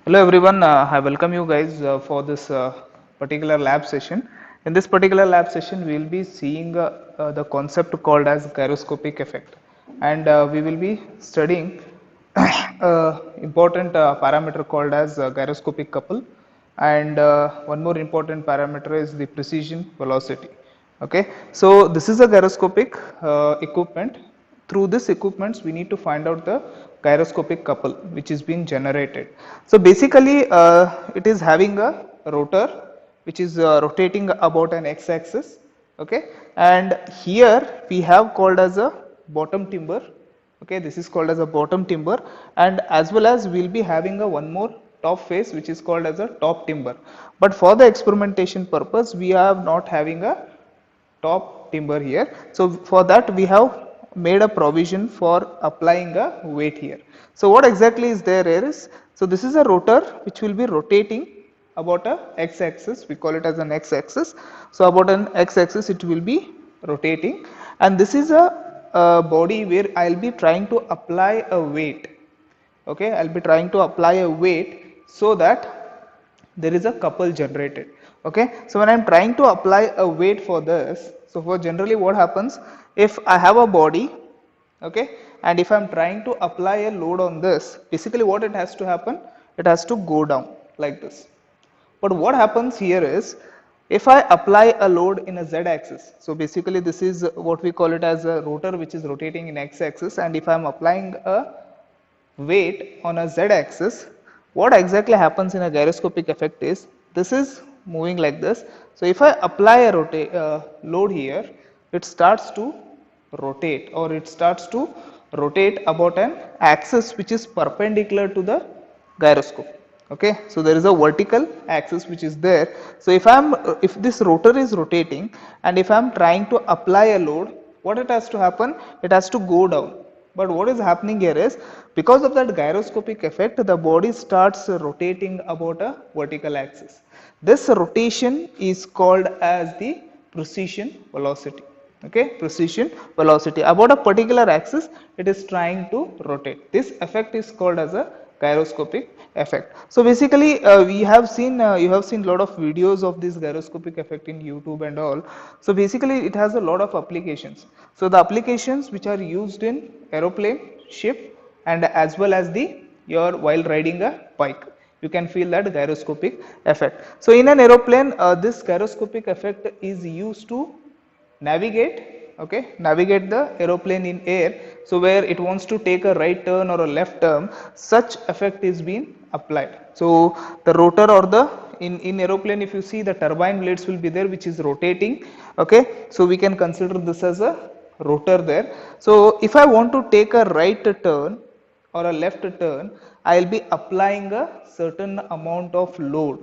Hello everyone, I welcome you guys for this particular lab session. In this particular lab session, we will be seeing the concept called as gyroscopic effect, and we will be studying important parameter called as gyroscopic couple, and one more important parameter is the precision velocity. Okay, so this is a gyroscopic equipment. Through this equipments we need to find out the gyroscopic couple which is being generated. So basically it is having a rotor which is rotating about an x-axis. Okay, and here we have called as a bottom timber. Okay, this is called as a bottom timber, and as well as we will be having a one more top face which is called as a top timber. But for the experimentation purpose we are not having a top timber here. So for that we have made a provision for applying a weight here. So what exactly is there is, so this is a rotor which will be rotating about a x-axis, we call it as an x-axis. So about an x-axis it will be rotating, and this is a body where I will be trying to apply a weight. Okay, I will be trying to apply a weight so that there is a couple generated. Okay, so when I am trying to apply a weight for this, so for generally what happens, if I have a body, okay, and if I am trying to apply a load on this, basically what it has to happen, it has to go down like this. But what happens here is, if I apply a load in a z axis, so basically this is what we call it as a rotor which is rotating in x axis, and if I am applying a weight on a z axis, what exactly happens in a gyroscopic effect is, this is moving like this. So if I apply a load here, it starts to rotate, or it starts to rotate about an axis which is perpendicular to the gyroscope. Okay, so there is a vertical axis which is there. So if this rotor is rotating and if I am trying to apply a load, what it has to happen, it has to go down. But what is happening here is, because of that gyroscopic effect, the body starts rotating about a vertical axis. This rotation is called as the precession velocity. Okay, precession velocity about a particular axis, it is trying to rotate. This effect is called as a gyroscopic effect. So basically we have seen you have seen a lot of videos of this gyroscopic effect in YouTube and all. So basically it has a lot of applications. So the applications which are used in aeroplane, ship, and as well as the your while riding a bike, you can feel that gyroscopic effect. So in an aeroplane this gyroscopic effect is used to navigate. Okay, navigate the aeroplane in air. So where it wants to take a right turn or a left turn, such effect is being applied. So the rotor or the in aeroplane, if you see, the turbine blades will be there which is rotating. Okay, so we can consider this as a rotor there. So if I want to take a right turn or a left turn, I will be applying a certain amount of load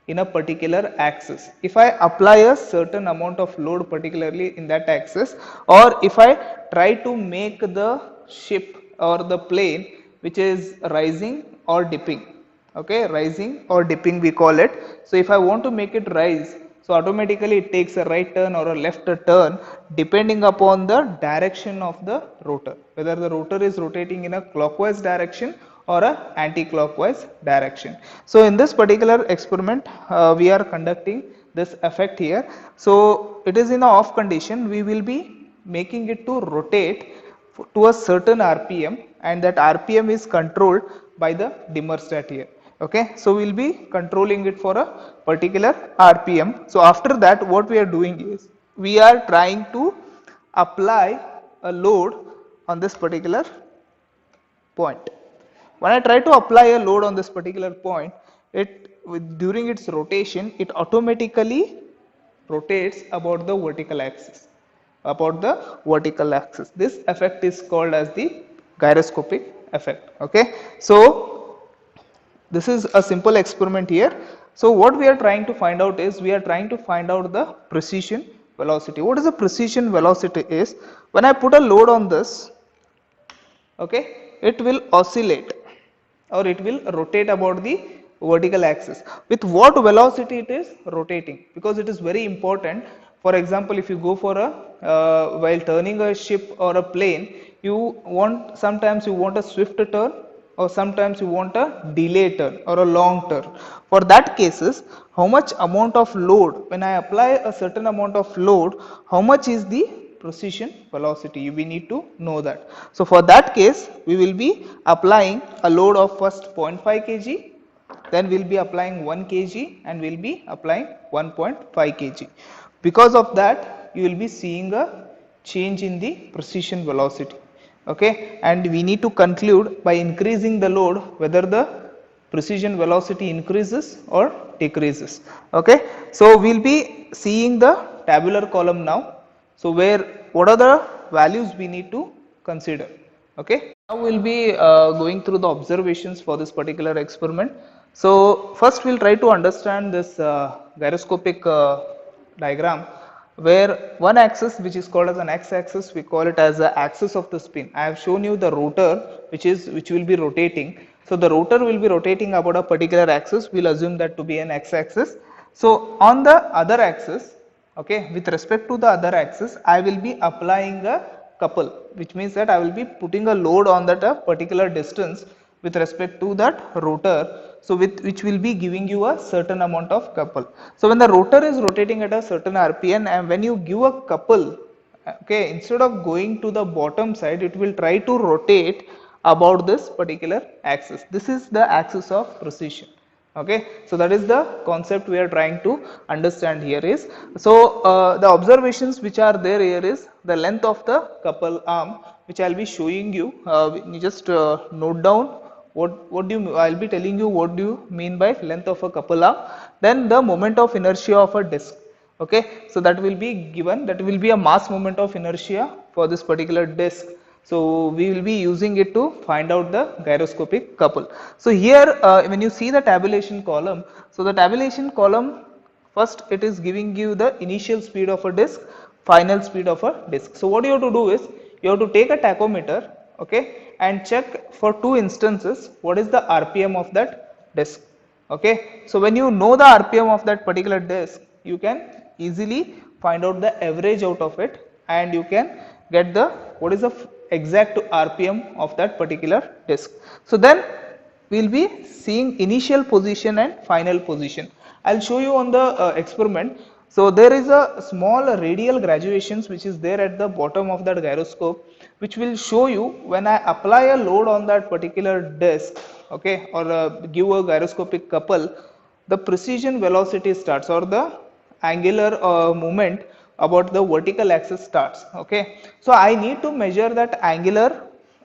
in a particular axis. If I apply a certain amount of load particularly in that axis, or if I try to make the ship or the plane which is rising or dipping, okay, rising or dipping we call it. So if I want to make it rise, so automatically it takes a right turn or a left turn depending upon the direction of the rotor, whether the rotor is rotating in a clockwise direction or a anti-clockwise direction. So in this particular experiment we are conducting this effect here. So it is in a off condition, we will be making it to rotate to a certain rpm, and that rpm is controlled by the dimmer stat here. Okay, so we will be controlling it for a particular rpm. So after that what we are doing is, we are trying to apply a load on this particular point. When I try to apply a load on this particular point, during its rotation, it automatically rotates about the vertical axis. About the vertical axis. This effect is called as the gyroscopic effect. Okay, so this is a simple experiment here. So what we are trying to find out is, we are trying to find out the precision velocity. What is the precision velocity is, when I put a load on this, okay, it will oscillate or it will rotate about the vertical axis. With what velocity it is rotating, because it is very important. For example, if you go for a while turning a ship or a plane, you want, sometimes you want a swift turn, or sometimes you want a delay turn or a long turn. For that cases, how much amount of load, when I apply a certain amount of load, how much is the precision velocity, we need to know that. So for that case, we will be applying a load of first 0.5 kg, then we will be applying 1 kg and we will be applying 1.5 kg. Because of that, you will be seeing a change in the precision velocity. Okay, and we need to conclude by increasing the load whether the precision velocity increases or decreases. Okay, so we will be seeing the tabular column now. So where what are the values we need to consider. Okay, now we will be going through the observations for this particular experiment. So first we will try to understand this gyroscopic diagram, where one axis which is called as an x-axis, we call it as the axis of the spin. I have shown you the rotor which will be rotating. So the rotor will be rotating about a particular axis, we will assume that to be an x-axis. So on the other axis, okay, with respect to the other axis, I will be applying a couple, which means that I will be putting a load on that a particular distance with respect to that rotor, so with which will be giving you a certain amount of couple. So when the rotor is rotating at a certain RPM, and when you give a couple, okay, instead of going to the bottom side, it will try to rotate about this particular axis. This is the axis of precision. Okay, so that is the concept we are trying to understand here is. So the observations which are there here is the length of the couple arm, which I will be showing you. You just note down what do you, I will be telling you what do you mean by length of a couple arm. Then the moment of inertia of a disc. Okay, so that will be given, that will be a mass moment of inertia for this particular disc. So we will be using it to find out the gyroscopic couple. So here when you see the tabulation column, so the tabulation column, first it is giving you the initial speed of a disc, final speed of a disc. So what you have to do is you have to take a tachometer, okay, and check for two instances what is the RPM of that disc. Okay, so when you know the RPM of that particular disc, you can easily find out the average out of it, and you can get the what is the exact RPM of that particular disc. So then we will be seeing initial position and final position. I will show you on the experiment. So there is a small radial graduations which is there at the bottom of that gyroscope, which will show you when I apply a load on that particular disc, okay, or give a gyroscopic couple, the precision velocity starts, or the angular movement about the vertical axis starts. Okay, so I need to measure that angular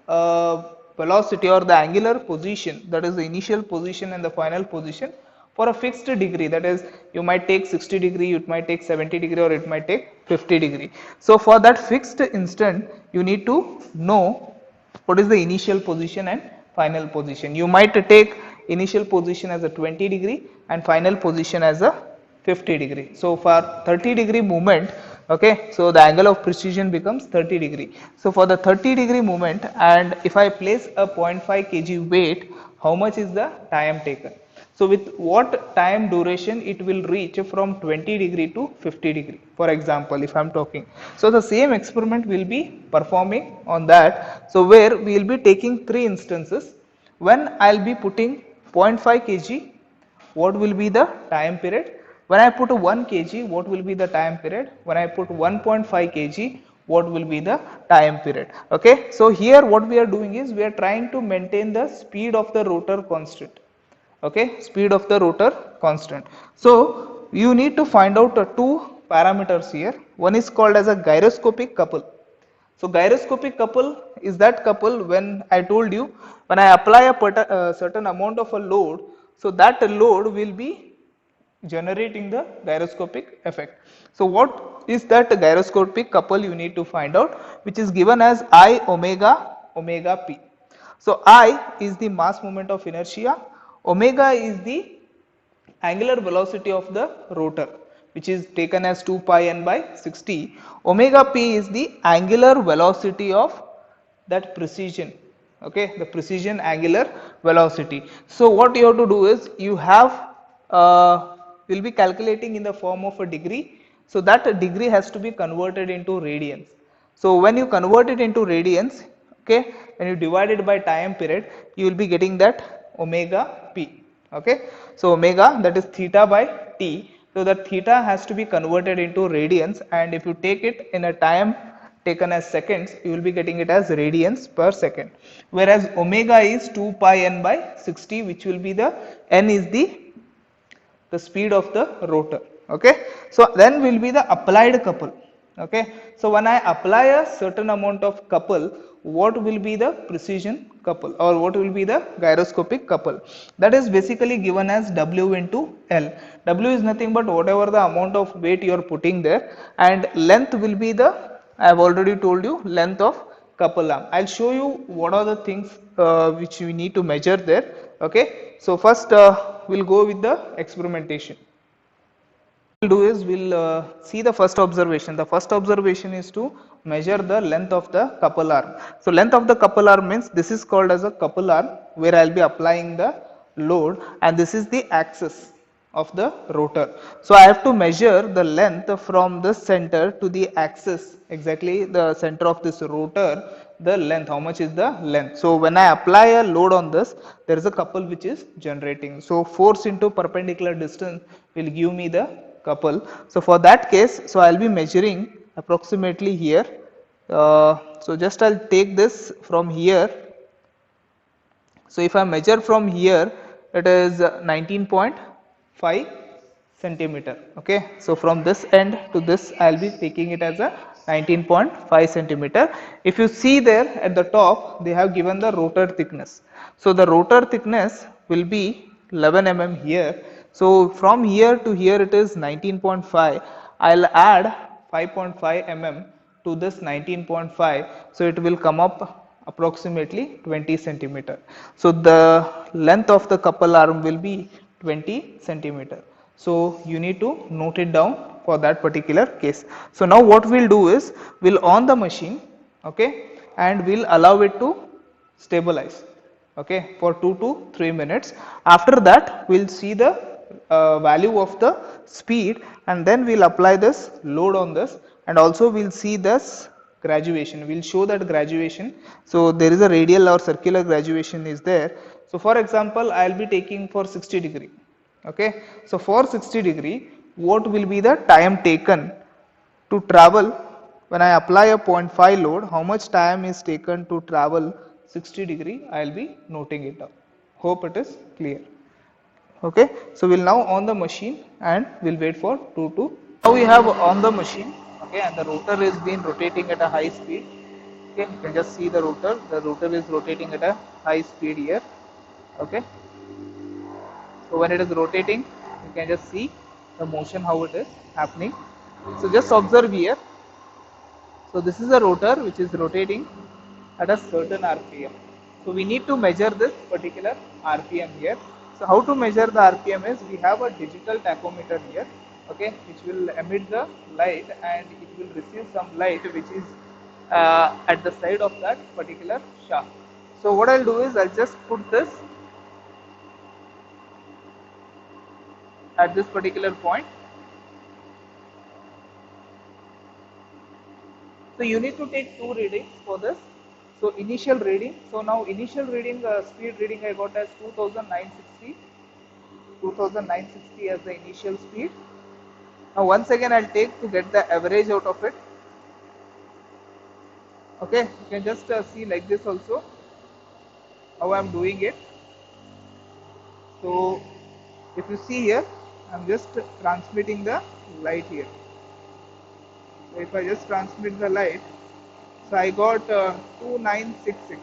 velocity or the angular position, that is the initial position and the final position, for a fixed degree, that is you might take 60 degree, it might take 70 degree, or it might take 50 degree. So for that fixed instant you need to know what is the initial position and final position. You might take initial position as a 20 degree and final position as a 50 degree. So for 30 degree movement, okay, so the angle of precision becomes 30 degree. So for the 30 degree movement, and if I place a 0.5 kg weight, how much is the time taken? So with what time duration it will reach from 20 degree to 50 degree, for example, if I am talking. So the same experiment will be performing on that. So where we will be taking three instances. When I will be putting 0.5 kg, what will be the time period? When I put 1 kg, what will be the time period? When I put 1.5 kg, what will be the time period? Okay, so here what we are doing is we are trying to maintain the speed of the rotor constant. Okay, speed of the rotor constant. So you need to find out two parameters here. One is called as a gyroscopic couple. So gyroscopic couple is that couple when I told you when I apply a certain amount of a load, so that load will be generating the gyroscopic effect. So what is that gyroscopic couple you need to find out, which is given as I omega omega p. So I is the mass moment of inertia, omega is the angular velocity of the rotor, which is taken as 2 pi n by 60. Omega p is the angular velocity of that precision. Okay, the precision angular velocity. So what you have to do is you have will be calculating in the form of a degree. So that degree has to be converted into radians. So when you convert it into radians, Okay, when you divide it by time period, you will be getting that omega p. Okay, so omega, that is theta by t. So that theta has to be converted into radians, and if you take it in a time taken as seconds, you will be getting it as radians per second, whereas omega is 2 pi n by 60, which will be the n is the speed of the rotor. Okay, so then will be the applied couple. Okay, so when I apply a certain amount of couple, what will be the precision couple, or what will be the gyroscopic couple? That is basically given as W into L. W is nothing but whatever the amount of weight you are putting there, and length will be the, I have already told you, length of couple arm. I'll show you what are the things which we need to measure there. Okay, so first we'll go with the experimentation. We'll do is we'll see the first observation. The first observation is to measure the length of the couple arm. So length of the couple arm means this is called as a couple arm, where I'll be applying the load, and this is the axis of the rotor. So I have to measure the length from the center to the axis, exactly the center of this rotor, the length, how much is the length. So when I apply a load on this, there is a couple which is generating. So force into perpendicular distance will give me the couple. So for that case, so I'll be measuring approximately here. So just I'll take this from here. So if I measure from here, it is 19.5 centimeter. Okay, so from this end to this, I'll be taking it as a 19.5 centimeter. If you see there at the top, they have given the rotor thickness. So the rotor thickness will be 11 mm here. So from here to here, it is 19.5. I'll add 5.5 mm to this 19.5, so it will come up approximately 20 centimeter. So the length of the couple arm will be 20 centimeter. So you need to note it down for that particular case. So now what we'll do is we'll on the machine, okay, and we'll allow it to stabilize, okay, for 2 to 3 minutes. After that, we'll see the value of the speed, and then we'll apply this load on this, and also we'll see this graduation. We'll show that graduation. So there is a radial or circular graduation is there. So for example, I'll be taking for 60 degree. Okay, so for 60 degree, what will be the time taken to travel when I apply a 0.5 load? How much time is taken to travel 60 degree? I'll be noting it down. Hope it is clear. Okay, so we'll now on the machine and we'll wait for 2 to. Now we have on the machine, okay, and the rotor is being rotating at a high speed. Okay, you can just see the rotor. The rotor is rotating at a high speed here. Okay, so when it is rotating, you can just see the motion how it is happening. So just observe here. So this is a rotor which is rotating at a certain RPM. So we need to measure this particular RPM here. So how to measure the RPM is we have a digital tachometer here, okay, which will emit the light and it will receive some light which is at the side of that particular shaft. So what I'll do is I'll just put this at this particular point. So you need to take two readings for this. So initial reading. So now initial reading, speed reading I got as 2960, 2960 as the initial speed. Now once again I'll take to get the average out of it. Okay, you can just see like this also how I'm doing it. So if you see here, I'm just transmitting the light here. So if I just transmit the light, so I got 2966.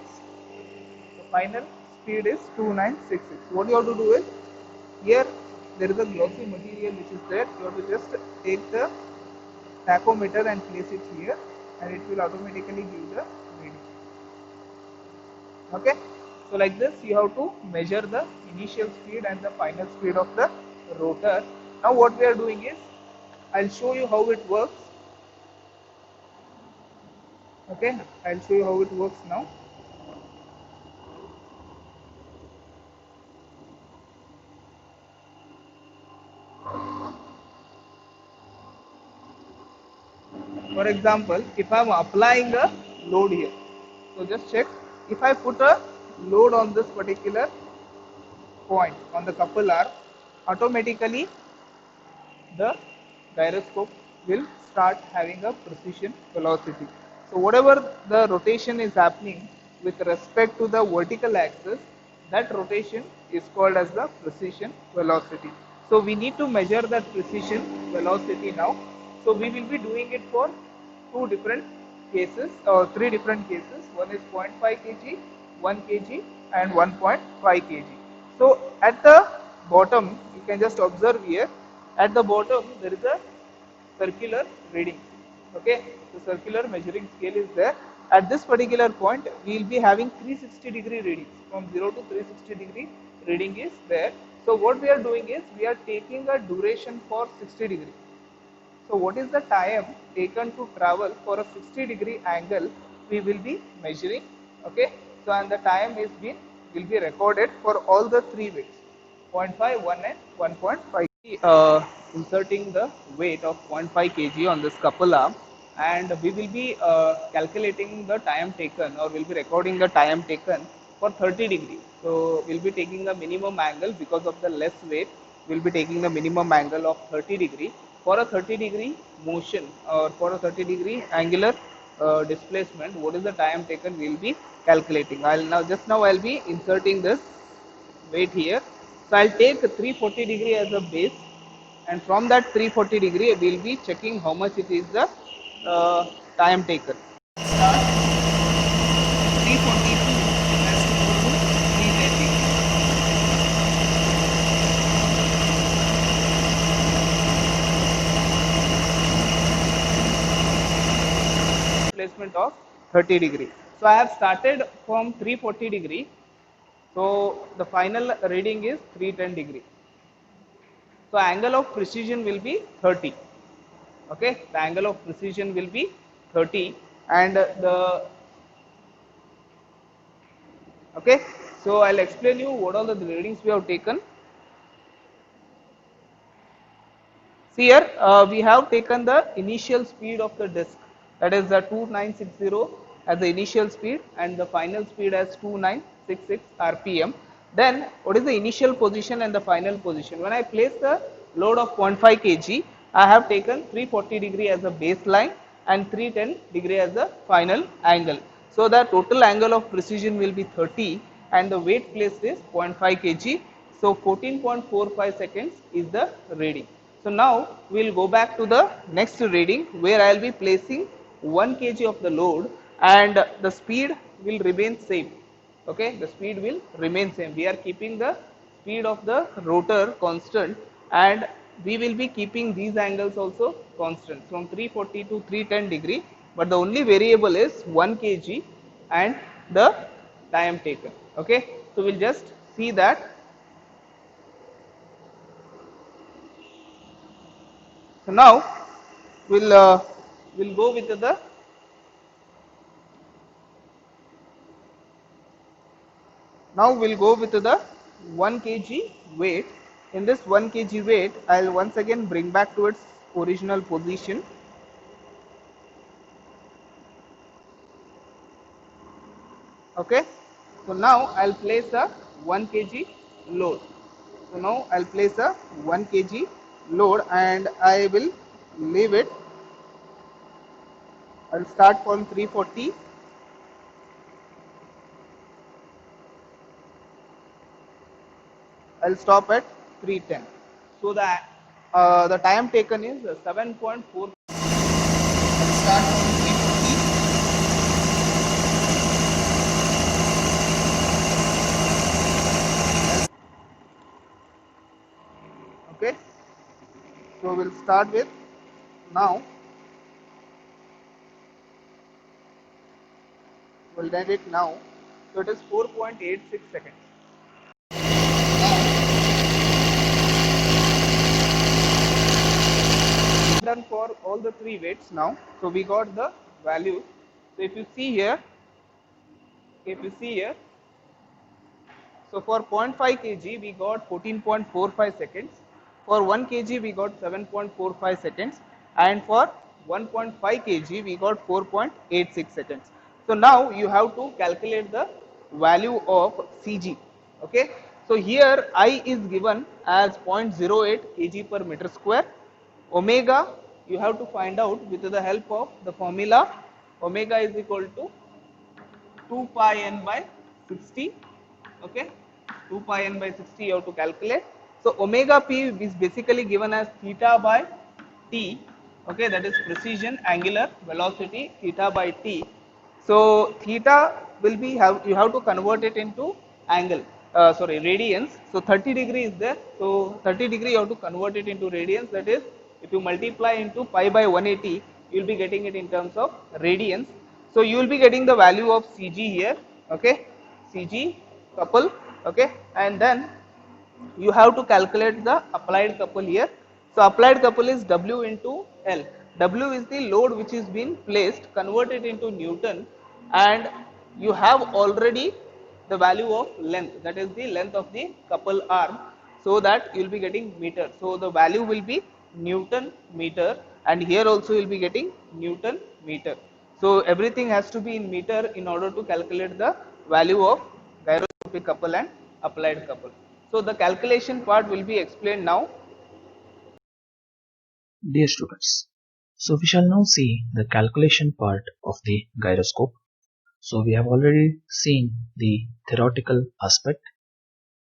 The final speed is 2966. What you have to do is, here there is a glossy material which is there. You have to just take the tachometer and place it here, and it will automatically give the reading. Okay, so like this you have to measure the initial speed and the final speed of the rotor. Now what we are doing is, I'll show you how it works. Okay, I'll show you how it works now. For example, if I am applying a load here, So just check, if I put a load on this particular point on the couple arm, automatically the gyroscope will start having a precision velocity. So whatever the rotation is happening with respect to the vertical axis, that rotation is called as the precision velocity. So we need to measure that precision velocity now. So we will be doing it for two different cases or three different cases. One is 0.5 kg, 1 kg and 1.5 kg. So at the bottom, you can just observe here, at the bottom there is a circular reading. Okay, the circular measuring scale is there. At this particular point, we will be having 360-degree readings. From 0 to 360-degree reading is there. So what we are doing is, we are taking a duration for 60 degree. So what is the time taken to travel for a 60-degree angle, we will be measuring. Okay, so and the time is will be recorded for all the three weights, 0.5, 1 and 1.5. Inserting the weight of 0.5 kg on this couple arm, and we will be calculating the time taken, or will be recording the time taken for 30 degree. So we'll be taking the minimum angle because of the less weight. We'll be taking the minimum angle of 30 degree for a 30-degree motion, or for a 30-degree angular displacement. What is the time taken, we'll be calculating. I'll be inserting this weight here. So I'll take 340 degree as a base, and from that 340 degree we'll be checking how much it is the time taken. Start 342 has to go to 310 degree. Placement of 30 degree. So I have started from 340 degree. So the final reading is 310 degree. So angle of precision will be 30. Okay, the angle of precision will be 30, and okay. So I'll explain you what all the readings we have taken. See here, we have taken the initial speed of the disc, that is the 2960 as the initial speed, and the final speed as 2966 rpm. Then what is the initial position and the final position? When I place the load of 0.5 kg, I have taken 340 degree as a baseline and 310 degree as the final angle. So the total angle of precision will be 30, and the weight placed is 0.5 kg. So 14.45 seconds is the reading. So now we will go back to the next reading, where I will be placing 1 kg of the load, and the speed will remain same. Okay, the speed will remain same. We are keeping the speed of the rotor constant, and we will be keeping these angles also constant from 340 to 310 degree, but the only variable is 1 kg and the time taken. Okay, so we'll just see that. So now we'll go with the now we'll go with the 1 kg weight. In this 1 kg weight, I'll once again bring back to its original position. Okay, so now I'll place a 1 kg load. So now I'll place a 1 kg load, and I will leave it. I'll start from 340. I'll stop at 310. So the time taken is 7.4. I'll start from 340. Okay, so we'll start with now. We'll done it now. So it is 4.86 seconds. Done for all the three weights now. So we got the value. So if you see here, so for 0.5 kg we got 14.45 seconds. For 1 kg we got 7.45 seconds, and for 1.5 kg we got 4.86 seconds. So now you have to calculate the value of Cg. Okay, so here I is given as 0.08 kg per meter square. Omega you have to find out with the help of the formula. Omega is equal to 2 pi n by 60. Okay, 2 pi n by 60 you have to calculate. So omega p is basically given as theta by t. Okay, that is precision angular velocity theta by t. So theta will be you have to convert it into angle, sorry, radians. So 30 degree is there, so 30 degree you have to convert it into radians. That is, if you multiply into pi by 180, you will be getting it in terms of radians. So you will be getting the value of Cg here. Okay, Cg couple. Okay, and then you have to calculate the applied couple here. So applied couple is W into L. W is the load which is being placed, converted into Newton, and you have already the value of length, that is the length of the couple arm, so that you will be getting meter. So the value will be Newton meter, and here also you will be getting Newton meter. So everything has to be in meter in order to calculate the value of gyroscopic couple and applied couple. So the calculation part will be explained now. Dear students, so we shall now see the calculation part of the gyroscope. So we have already seen the theoretical aspect.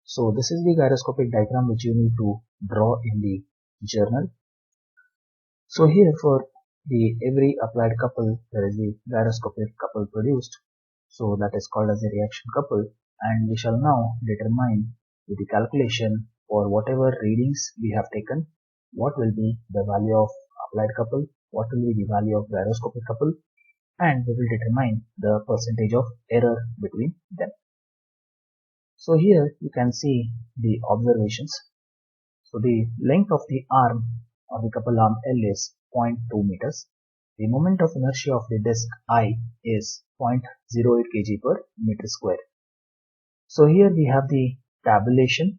So this is the gyroscopic diagram which you need to draw in the journal. So here for the every applied couple there is the gyroscopic couple produced. So that is called as a reaction couple, and we shall now determine with the calculation for whatever readings we have taken, what will be the value of applied couple, what will be the value of gyroscopic couple, and we will determine the percentage of error between them. So here you can see the observations. So the length of the arm or the couple arm L is 0.2 meters. The moment of inertia of the disc I is 0.08 kg per meter square. So here we have the tabulation.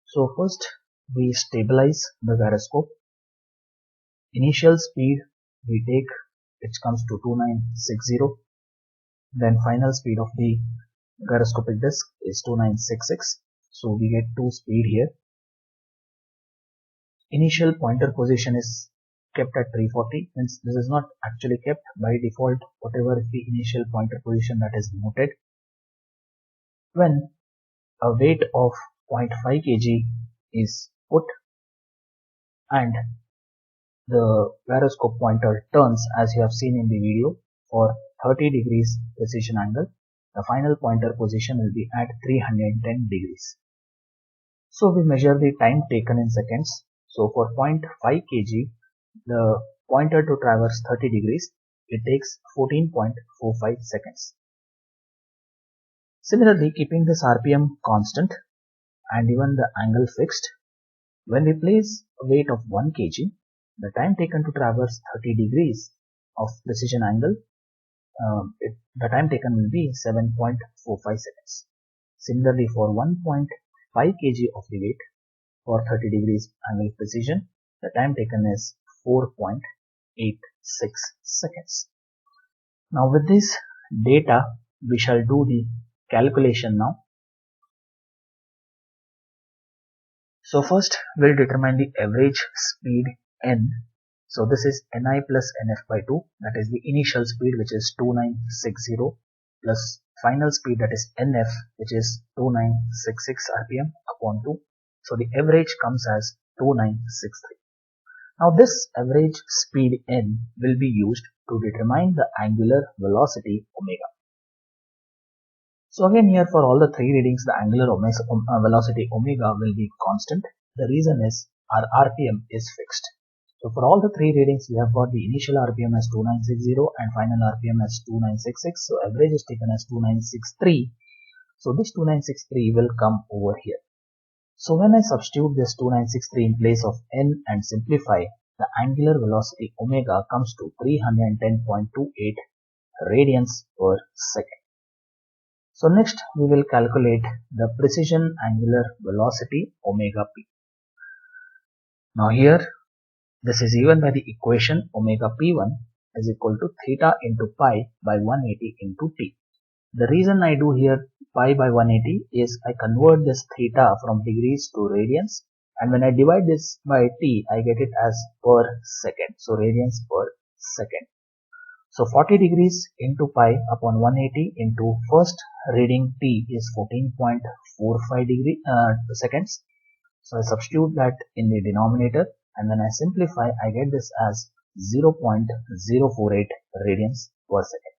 So first we stabilize the gyroscope. Initial speed we take, which comes to 2960. Then final speed of the gyroscopic disc is 2966. So we get 2 speed here. Initial pointer position is kept at 340, since this is not actually kept by default, whatever is the initial pointer position that is noted. When a weight of 0.5 kg is put and the gyroscope pointer turns, as you have seen in the video, for 30 degrees precision angle, the final pointer position will be at 310 degrees. So we measure the time taken in seconds. So for 0.5 kg, the pointer to traverse 30 degrees, it takes 14.45 seconds. Similarly, keeping this RPM constant and even the angle fixed, when we place a weight of 1 kg, the time taken to traverse 30 degrees of precision angle, the time taken will be 7.45 seconds. Similarly, for 1.5 kg of the weight for 30 degrees angle precision, the time taken is 4.86 seconds. Now with this data, we shall do the calculation now. So first we'll determine the average speed n. So this is Ni plus Nf by 2, that is the initial speed, which is 2960, plus final speed, that is Nf, which is 2966 rpm upon 2. So the average comes as 2963. Now this average speed n will be used to determine the angular velocity omega. So again here for all the three readings, the angular velocity omega will be constant. The reason is our RPM is fixed. So for all the three readings, we have got the initial RPM as 2960 and final RPM as 2966. So average is taken as 2963. So this 2963 will come over here. So when I substitute this 2963 in place of n and simplify, the angular velocity omega comes to 310.28 radians per second. So next we will calculate the precision angular velocity omega p. Now here this is given by the equation omega p1, is equal to theta into pi by 180 into t. The reason I do here pi by 180 is I convert this theta from degrees to radians, and when I divide this by t, I get it as per second. So radians per second. So 40 degrees into pi upon 180 into first reading t is 14.45 seconds. So I substitute that in the denominator, and when I simplify, I get this as 0.048 radians per second.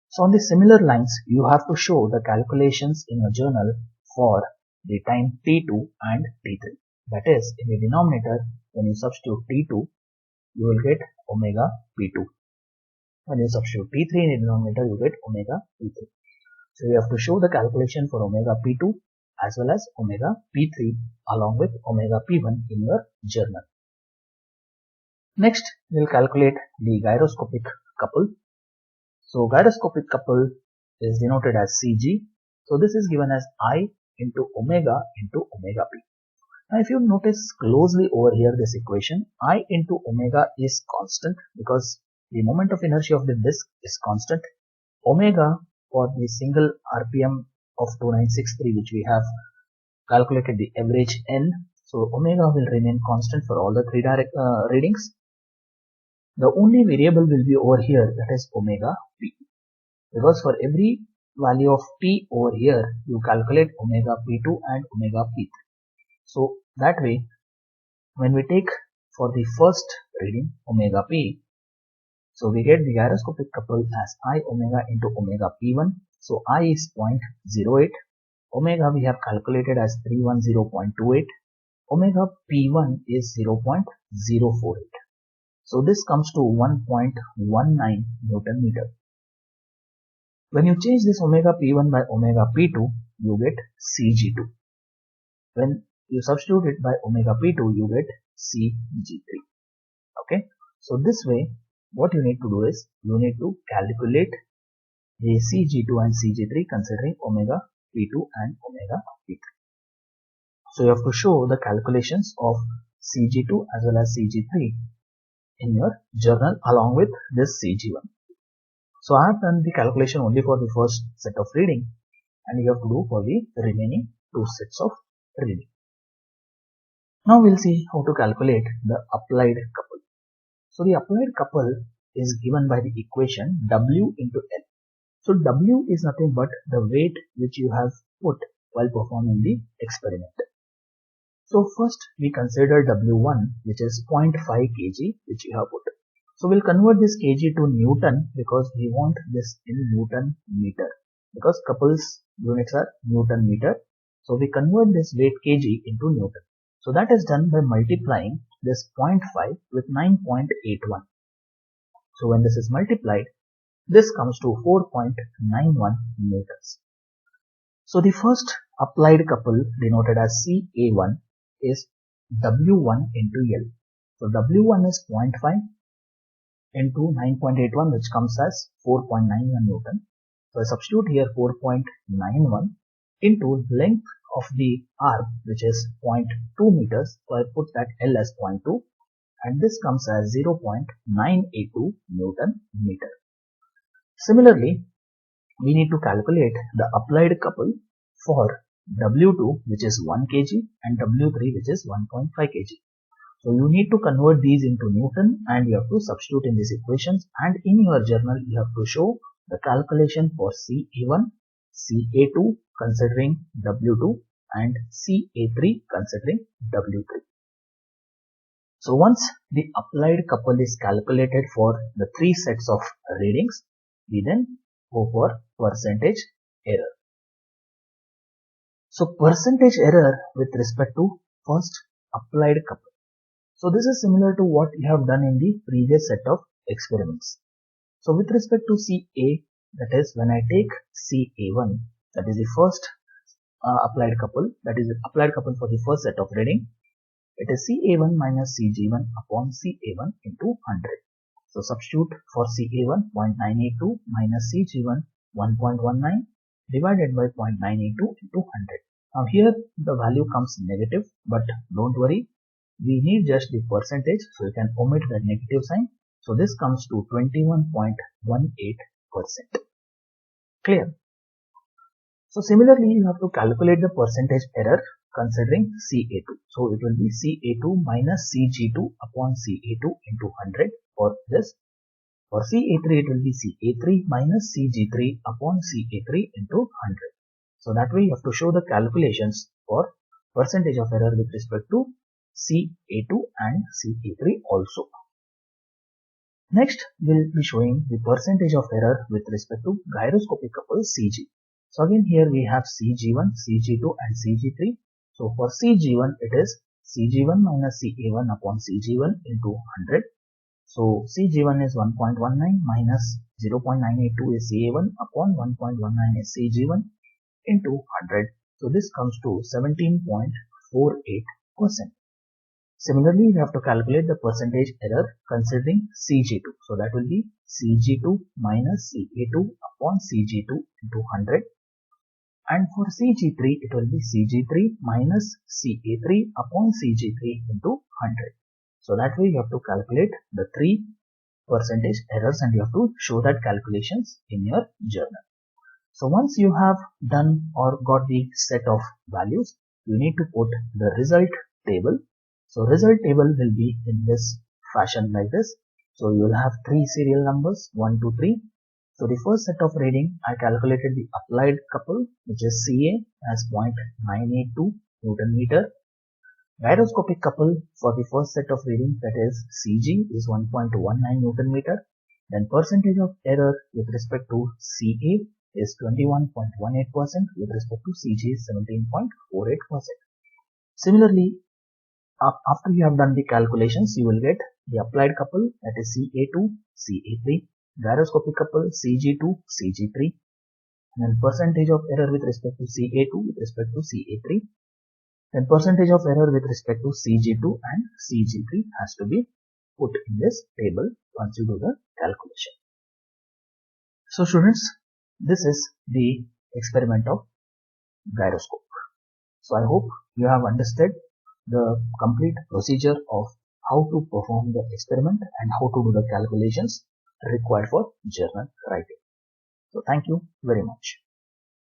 So on the similar lines, you have to show the calculations in your journal for the time t2 and t3. That is, in the denominator, when you substitute t2, you will get omega p2. When you substitute t3 in the denominator, you get omega p3. So you have to show the calculation for omega p2 as well as omega p3 along with omega p1 in your journal. Next, we will calculate the gyroscopic couple. So gyroscopic couple is denoted as CG. So this is given as I into omega p. Now if you notice closely over here this equation, I into omega is constant because the moment of inertia of the disk is constant. Omega for the single RPM of 2963, which we have calculated the average n. So omega will remain constant for all the three readings. The only variable will be over here, that is omega p. Because for every value of p over here, you calculate omega p2 and omega p3. So that way, when we take for the first reading omega p, so we get the gyroscopic couple as I omega into omega p1. So I is 0.08. Omega we have calculated as 310.28. Omega p1 is 0.048. So this comes to 1.19 Newton meter. When you change this omega p1 by omega p2, you get Cg2. When you substitute it by omega p2, you get Cg3. Okay. So this way, what you need to do is, you need to calculate the Cg2 and Cg3 considering omega p2 and omega p3. So you have to show the calculations of Cg2 as well as Cg3 in your journal along with this Cg1. So I have done the calculation only for the first set of reading, and you have to do for the remaining two sets of reading. Now we'll see how to calculate the applied couple. So the applied couple is given by the equation W into L. So W is nothing but the weight which you have put while performing the experiment. So first we consider W1, which is 0.5 kg which you have put. So we'll convert this kg to Newton because we want this in Newton meter, because couples units are Newton meter. So we convert this weight kg into Newton. So that is done by multiplying this 0.5 with 9.81. So when this is multiplied, this comes to 4.91 newtons. So the first applied couple denoted as CA1 is W1 into L. So W1 is 0.5 into 9.81, which comes as 4.91 Newton. So I substitute here 4.91 into length of the arm, which is 0.2 meters. So I put that L as 0.2, and this comes as 0.982 Newton meter. Similarly, we need to calculate the applied couple for W2, which is 1 kg, and W3, which is 1.5 kg. So you need to convert these into Newton, and you have to substitute in these equations, and in your journal you have to show the calculation for CA1, CA2 considering W2, and CA3 considering W3. So once the applied couple is calculated for the three sets of readings, we then go for percentage error. So percentage error with respect to first applied couple. So this is similar to what you have done in the previous set of experiments. So with respect to CA, that is when I take CA1, that is the first applied couple, that is the applied couple for the first set of reading, it is CA1 minus CG1 upon CA1 into 100. So substitute for CA1 0.982 minus CG1 1.19 divided by 0.982 into 100. Now here the value comes negative, but don't worry, we need just the percentage, so you can omit that negative sign So this comes to 21.18%. Clear? So similarly, you have to calculate the percentage error considering CA2. So it will be CA2 minus CG2 upon CA2 into 100 for this. For CA3, it will be CA3 minus CG3 upon CA3 into 100. So that way you have to show the calculations for percentage of error with respect to CA2 and CA3 also. Next, we'll be showing the percentage of error with respect to gyroscopic couple CG. So again here we have CG1, CG2 and CG3. So for CG1 it is CG1 minus CA1 upon CG1 into 100. So CG1 is 1.19 minus 0.982 is CA1 upon 1.19 is CG1 into 100. So this comes to 17.48%. Similarly, we have to calculate the percentage error considering CG2. So that will be CG2 minus CA2 upon CG2 into 100. And for CG3, it will be CG3 minus CA3 upon CG3 into 100. So that way you have to calculate the three percentage errors and you have to show that calculations in your journal. So once you have done or got the set of values, you need to put the result table. So result table will be in this fashion like this. So you will have three serial numbers 1, 2, 3. So the first set of reading, I calculated the applied couple, which is CA as 0.982 Newton meter. Gyroscopic couple for the first set of reading, that is CG, is 1.19 Newton meter. Then percentage of error with respect to CA is 21.18%, with respect to CG is 17.48%. Similarly, after you have done the calculations, you will get the applied couple, that is CA2, CA3, gyroscopic couple CG2, CG3, and then percentage of error with respect to CA2 with respect to CA3, then percentage of error with respect to CG2 and CG3 has to be put in this table once you do the calculation. So students, this is the experiment of gyroscope. So I hope you have understood the complete procedure of how to perform the experiment and how to do the calculations required for journal writing. So thank you very much.